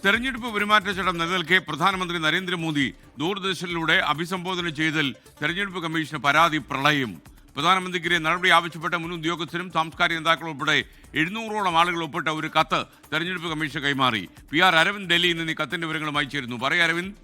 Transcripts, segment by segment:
തെരഞ്ഞെടുപ്പ് പെരുമാറ്റച്ചട്ടം നിലനിൽക്കെ പ്രധാനമന്ത്രി നരേന്ദ്രമോദി ദൂരദർശനിലൂടെ അഭിസംബോധന ചെയ്തതിൽ തെരഞ്ഞെടുപ്പ് കമ്മീഷന് പരാതി പ്രളയം. പ്രധാനമന്ത്രിക്കെതിരെ നടപടി ആവശ്യപ്പെട്ട മുൻ ഉദ്യോഗസ്ഥരും സാംസ്കാരിക നേതാക്കളും ഉൾപ്പെടെ 700ഓളം ആളുകൾ ഒപ്പിട്ട ഒരു കത്ത് തെരഞ്ഞെടുപ്പ് കമ്മീഷൻ കൈമാറി. PR അരവിന്ദ് ഡൽഹിയിൽ നിന്ന് ഈ കത്തിന്റെ വിവരങ്ങളുമായി ചേരുന്നു. പറയൂ അരവിന്ദ്.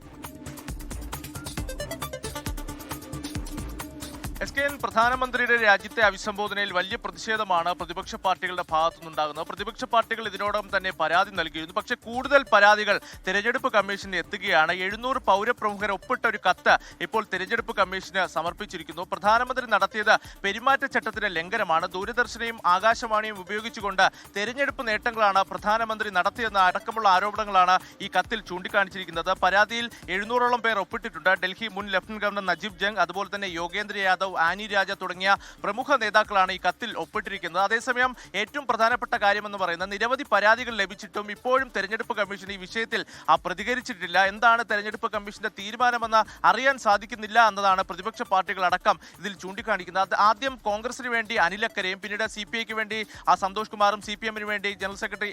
പ്രധാനമന്ത്രിയുടെ രാജ്യത്തെ അഭിസംബോധനയിൽ വലിയ പ്രതിഷേധമാണ് പ്രതിപക്ഷ പാർട്ടികളുടെ ഭാഗത്തുനിന്നുണ്ടാകുന്നത്. പ്രതിപക്ഷ പാർട്ടികൾ ഇതിനോടകം തന്നെ പരാതി നൽകിയിരുന്നു. പക്ഷേ കൂടുതൽ പരാതികൾ തെരഞ്ഞെടുപ്പ് കമ്മീഷന് എത്തുകയാണ്. 700 പൗരപ്രമുഖർ ഒപ്പിട്ട ഒരു കത്ത് ഇപ്പോൾ തെരഞ്ഞെടുപ്പ് കമ്മീഷന് സമർപ്പിച്ചിരിക്കുന്നു. പ്രധാനമന്ത്രി നടത്തിയത് പെരുമാറ്റച്ചട്ടത്തിന്റെ ലംഘനമാണ്. ദൂരദർശനെയും ആകാശവാണിയും ഉപയോഗിച്ചുകൊണ്ട് തെരഞ്ഞെടുപ്പ് നേട്ടങ്ങളാണ് പ്രധാനമന്ത്രി നടത്തിയെന്ന അടക്കമുള്ള ആരോപണങ്ങളാണ് ഈ കത്തിൽ ചൂണ്ടിക്കാണിച്ചിരിക്കുന്നത്. പരാതിയിൽ 700ഓളം പേർ ഒപ്പിട്ടിട്ടുണ്ട്. ഡൽഹി മുൻ ലഫ്റ്റനന്റ് ഗവർണർ നജീബ് ജംഗ്, അതുപോലെ തന്നെ യോഗേന്ദ്ര യാദവ്, ആനി രാജ തുടങ്ങിയ പ്രമുഖ നേതാക്കളാണ് ഈ കത്തിൽ ഒപ്പിട്ടിരിക്കുന്നത്. അതേസമയം ഏറ്റവും പ്രധാനപ്പെട്ട കാര്യമെന്ന് പറയുന്നത് നിരവധി പരാതികൾ ലഭിച്ചിട്ടും ഇപ്പോഴും തെരഞ്ഞെടുപ്പ് കമ്മീഷൻ ഈ വിഷയത്തിൽ പ്രതികരിച്ചിട്ടില്ല. എന്താണ് തെരഞ്ഞെടുപ്പ് കമ്മീഷന്റെ തീരുമാനമെന്ന് അറിയാൻ സാധിക്കുന്നില്ല എന്നതാണ് പ്രതിപക്ഷ പാർട്ടികളടക്കം ഇതിൽ ചൂണ്ടിക്കാണിക്കുന്നത്. ആദ്യം കോൺഗ്രസിന് വേണ്ടി അനിലക്കരയും പിന്നീട് CPIക്ക് വേണ്ടി സന്തോഷ് കുമാറും CPMന് വേണ്ടി ജനറൽ സെക്രട്ടറി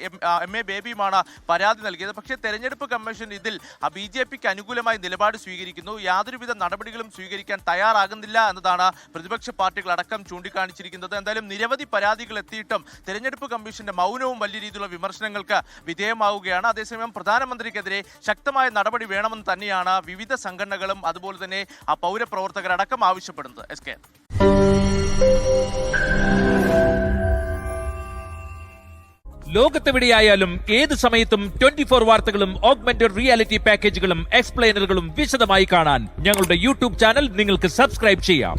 MA ബേബിയുമാണ് പരാതി നൽകിയത്. പക്ഷേ തെരഞ്ഞെടുപ്പ് കമ്മീഷൻ ഇതിൽ BJPക്ക് അനുകൂലമായി നിലപാട് സ്വീകരിക്കുന്നു. യാതൊരുവിധ നടപടികളും സ്വീകരിക്കാൻ തയ്യാറാകുന്നില്ല എന്നതാണ് പ്രതിപക്ഷ പാർട്ടികൾ അടക്കം ചൂണ്ടിക്കാണിച്ചിരിക്കുന്നത്. എന്തായാലും നിരവധി പരാതികൾ എത്തിയിട്ടും തെരഞ്ഞെടുപ്പ് കമ്മീഷന്റെ മൗനവും വലിയ രീതിയിലുള്ള വിമർശനങ്ങൾക്ക് വിധേയമാവുകയാണ്. അതേസമയം പ്രധാനമന്ത്രിക്കെതിരെ ശക്തമായ നടപടി വേണമെന്ന് തന്നെയാണ് വിവിധ സംഘടനകളും അതുപോലെ തന്നെ പൗരപ്രവർത്തകരടക്കം ആവശ്യപ്പെടുന്നത്. SK ലോകത്തെവിടെയായാലും ഏത് സമയത്തും 24 വാർത്തകളും ഓഗ്മെന്റഡ് റിയാലിറ്റി പാക്കേജുകളും എക്സ്പ്ലെയിനറുകളും വിശദമായി കാണാൻ ഞങ്ങളുടെ YouTube ചാനൽ നിങ്ങൾക്ക് സബ്സ്ക്രൈബ് ചെയ്യാം.